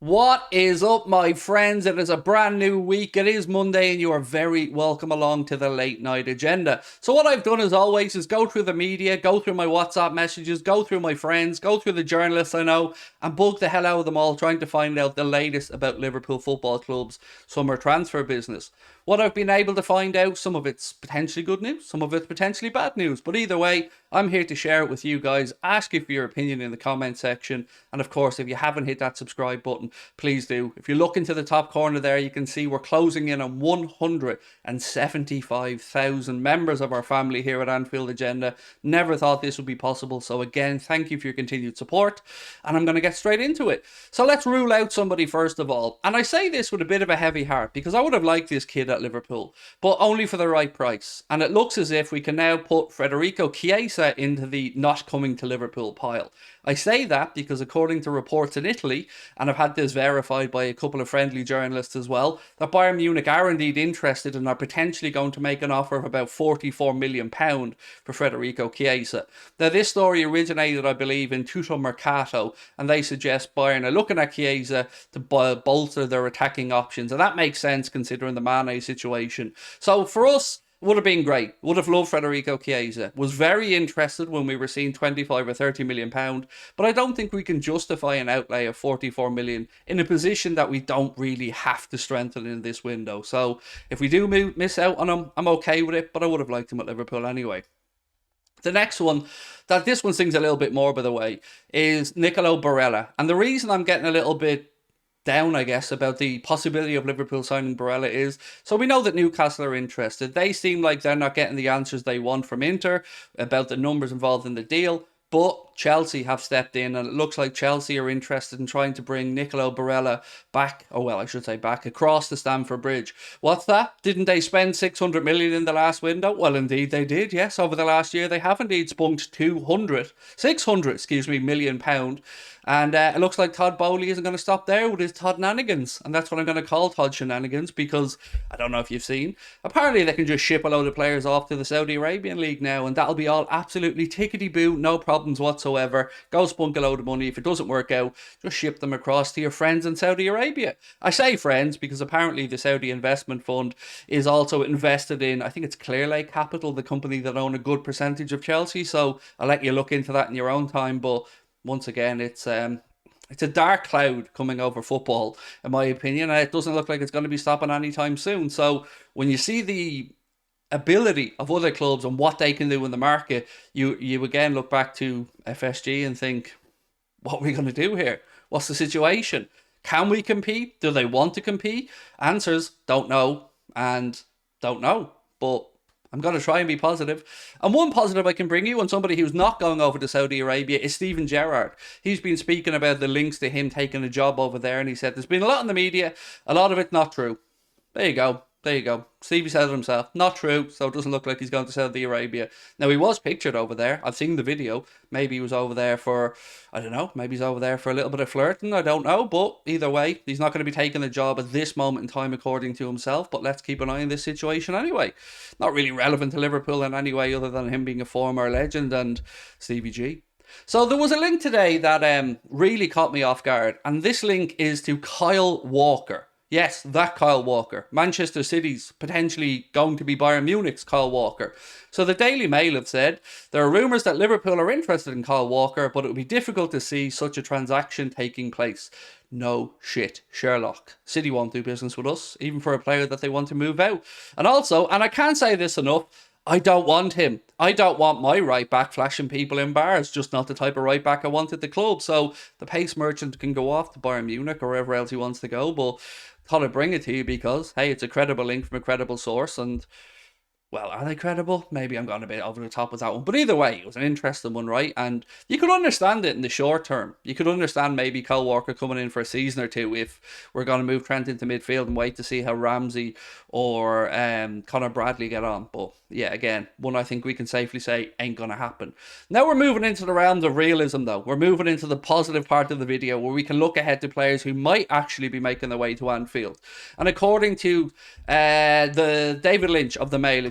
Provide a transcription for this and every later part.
What is up, my friends? It is a brand new week. It is Monday, and you are very welcome along to the late night agenda. So what I've done, as always, is go through the media, go through my WhatsApp messages, go through my friends, go through the journalists I know, and bug the hell out of them all, trying to find out the latest about Liverpool Football Club's summer transfer business. What I've been able to find out, some of it's potentially good news, some of it's potentially bad news. But either way, I'm here to share it with you guys, ask you for your opinion in the comment section. And of course, if you haven't hit that subscribe button, please do. If you look into the top corner there, you can see we're closing in on 175,000 members of our family here at Anfield Agenda. Never thought this would be possible. So again, thank you for your continued support. And I'm going to get straight into it. So let's rule out somebody first of all. And I say this with a bit of a heavy heart because I would have liked this kid at Liverpool, but only for the right price. And it looks as if we can now put Federico Chiesa into the not coming to Liverpool pile. I say that because according to reports in Italy, and I've had this verified by a couple of friendly journalists as well, that Bayern Munich are indeed interested and are potentially going to make an offer of about £44 million for Federico Chiesa. Now this story originated, I believe, in Tutto Mercato, and they suggest Bayern are looking at Chiesa to bolster their attacking options, and that makes sense considering the Mane situation. So for us, would have been great. Would have loved Federico Chiesa. Was very interested when we were seeing 25 or 30 million pound, but I don't think we can justify an outlay of 44 million in a position that we don't really have to strengthen in this window. So if we do miss out on him, I'm okay with it, but I would have liked him at Liverpool anyway. The next one, this one stings a little bit more, by the way, is Nicolo Barella. And the reason I'm getting a little bit down, I guess, about the possibility of Liverpool signing Barella is, so we know that Newcastle are interested. They seem like they're not getting the answers they want from Inter about the numbers involved in the deal, but Chelsea have stepped in, and it looks like Chelsea are interested in trying to bring Nicolo Barella back, back across the Stamford Bridge. What's that? Didn't they spend 600 million in the last window? Well, indeed they did, yes. Over the last year, they have indeed spunked 600 million pound. And it looks like Todd Bowley isn't going to stop there with his Todd Nanigans. And that's what I'm going to call Todd Shenanigans, because I don't know if you've seen, apparently they can just ship a load of players off to the Saudi Arabian League now, and that'll be all absolutely tickety-boo, no problems whatsoever. Go spunk a load of money. If it doesn't work out, just ship them across to your friends in Saudi Arabia. I say friends because apparently the Saudi Investment Fund is also invested in, I think it's Clearlake Capital, the company that own a good percentage of Chelsea. So I'll let you look into that in your own time, but once again, it's a dark cloud coming over football, in my opinion, and it doesn't look like it's going to be stopping anytime soon. So when you see the ability of other clubs and what they can do in the market, you again look back to FSG and think, what are we going to do here? What's the situation? Can we compete? Do they want to compete? Answers, don't know, and don't know. But I'm going to try and be positive. And one positive I can bring you on somebody who's not going over to Saudi Arabia is Steven Gerrard. He's been speaking about the links to him taking a job over there, and he said there's been a lot in the media, a lot of it not true. There you go. There you go. Stevie said it himself. Not true, so it doesn't look like he's going to Saudi Arabia. Now, he was pictured over there. I've seen the video. Maybe he was over there for, I don't know, maybe he's over there for a little bit of flirting. I don't know, but either way, he's not going to be taking a job at this moment in time, according to himself, but let's keep an eye on this situation anyway. Not really relevant to Liverpool in any way other than him being a former legend and Stevie G. So there was a link today that really caught me off guard, and this link is to Kyle Walker. Yes, that Kyle Walker. Manchester City's potentially going to be Bayern Munich's Kyle Walker. So the Daily Mail have said, there are rumours that Liverpool are interested in Kyle Walker, but it would be difficult to see such a transaction taking place. No shit, Sherlock. City won't do business with us, even for a player that they want to move out. And also, and I can't say this enough, I don't want him. I don't want my right back flashing people in bars. Just not the type of right back I want at the club. So the pace merchant can go off to Bayern Munich or wherever else he wants to go, but thought I'd bring it to you because, hey, it's a credible link from a credible source, and, well, are they credible? Maybe I'm going a bit over the top with that one. But either way, it was an interesting one, right? And you could understand it in the short term. You could understand maybe Kyle Walker coming in for a season or two if we're going to move Trent into midfield and wait to see how Ramsey or Conor Bradley get on. But yeah, again, one I think we can safely say ain't going to happen. Now we're moving into the realms of realism, though. We're moving into the positive part of the video where we can look ahead to players who might actually be making their way to Anfield. And according to the David Lynch of the Mail,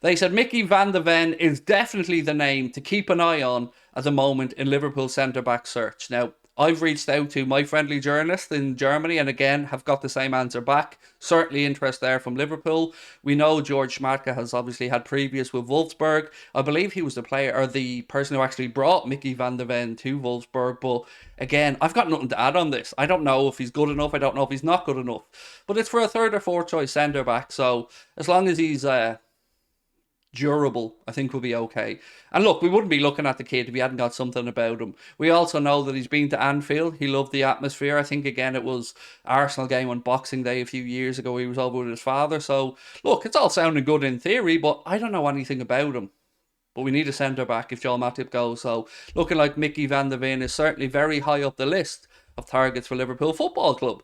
they said Micky Van de Ven is definitely the name to keep an eye on at the moment in Liverpool centre-back search. Now, I've reached out to my friendly journalist in Germany and again have got the same answer back. Certainly interest there from Liverpool. We know George Schmadtke has obviously had previous with Wolfsburg. I believe he was the player or the person who actually brought Micky Van de Ven to Wolfsburg. But again, I've got nothing to add on this. I don't know if he's good enough. I don't know if he's not good enough. But it's for a third or fourth choice centre back. So as long as he's durable, I think we'll be okay. And look, we wouldn't be looking at the kid if we hadn't got something about him. We also know that he's been to Anfield. He loved the atmosphere. I think, again, it was Arsenal game on Boxing Day a few years ago. He was over with his father. So, look, it's all sounding good in theory, but I don't know anything about him. But we need a centre-back if Joel Matip goes. So, looking like Micky Van de Ven is certainly very high up the list of targets for Liverpool Football Club.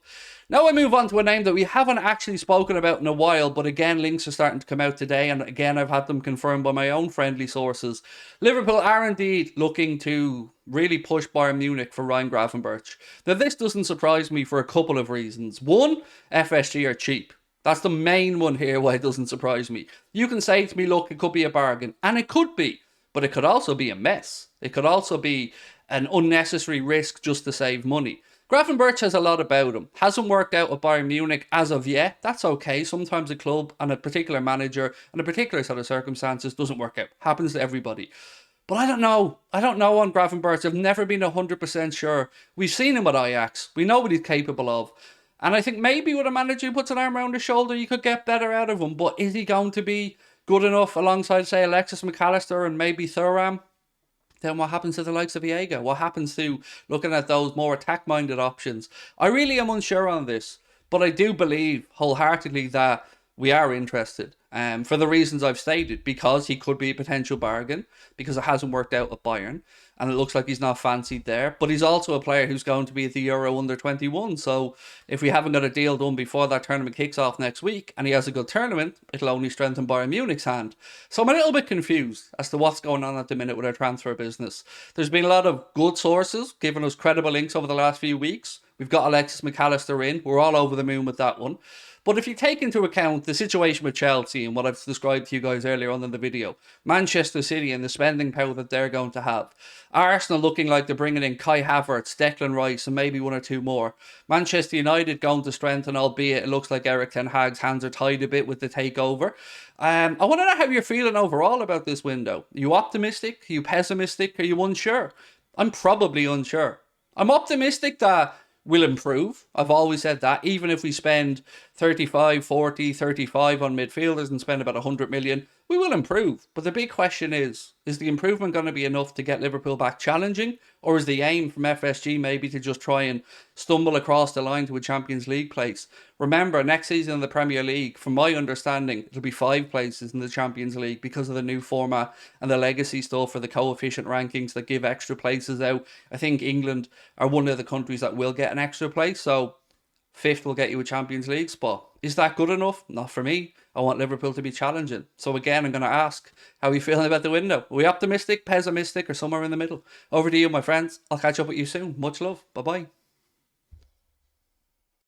Now I move on to a name that we haven't actually spoken about in a while, but again, links are starting to come out today, and again, I've had them confirmed by my own friendly sources. Liverpool are indeed looking to really push Bayern Munich for Ryan Gravenberch. Now, this doesn't surprise me for a couple of reasons. One, FSG are cheap. That's the main one here why it doesn't surprise me. You can say to me, look, it could be a bargain, and it could be, but it could also be a mess. It could also be an unnecessary risk just to save money. Gravenberch has a lot about him. Hasn't worked out at Bayern Munich as of yet. That's okay. Sometimes a club and a particular manager and a particular set of circumstances doesn't work out. Happens to everybody. But I don't know. I don't know on Gravenberch. I've never been 100% sure. We've seen him at Ajax. We know what he's capable of. And I think maybe with a manager who puts an arm around his shoulder, you could get better out of him. But is he going to be good enough alongside, say, Alexis McAllister and maybe Thuram? Then what happens to the likes of Viega? What happens to looking at those more attack-minded options? I really am unsure on this, but I do believe wholeheartedly that we are interested. For the reasons I've stated, because he could be a potential bargain, because it hasn't worked out at Bayern, and it looks like he's not fancied there. But he's also a player who's going to be at the Euro Under-21, so if we haven't got a deal done before that tournament kicks off next week, and he has a good tournament, it'll only strengthen Bayern Munich's hand. So I'm a little bit confused as to what's going on at the minute with our transfer business. There's been a lot of good sources giving us credible links over the last few weeks. We've got Alexis McAllister in. We're all over the moon with that one. But if you take into account the situation with Chelsea and what I've described to you guys earlier on in the video, Manchester City and the spending power that they're going to have, Arsenal looking like they're bringing in Kai Havertz, Declan Rice and maybe one or two more, Manchester United going to strengthen, albeit it looks like Eric Ten Hag's hands are tied a bit with the takeover. I want to know how you're feeling overall about this window. Are you optimistic? Are you pessimistic? Are you unsure? I'm probably unsure. I'm optimistic that we'll improve. I've always said that. Even if we spend 35, 40, 35 on midfielders and spend about 100 million, we will improve. But the big question is the improvement going to be enough to get Liverpool back challenging? Or is the aim from FSG maybe to just try and stumble across the line to a Champions League place? Remember, next season in the Premier League, from my understanding, it'll be 5 places in the Champions League because of the new format and the legacy stuff for the coefficient rankings that give extra places out. I think England are one of the countries that will get an extra place, so 5th will get you a Champions League spot. Is that good enough? Not for me. I want Liverpool to be challenging. So again, I'm going to ask, how are you feeling about the window? Are we optimistic, pessimistic, or somewhere in the middle? Over to you, my friends. I'll catch up with you soon. Much love. Bye-bye.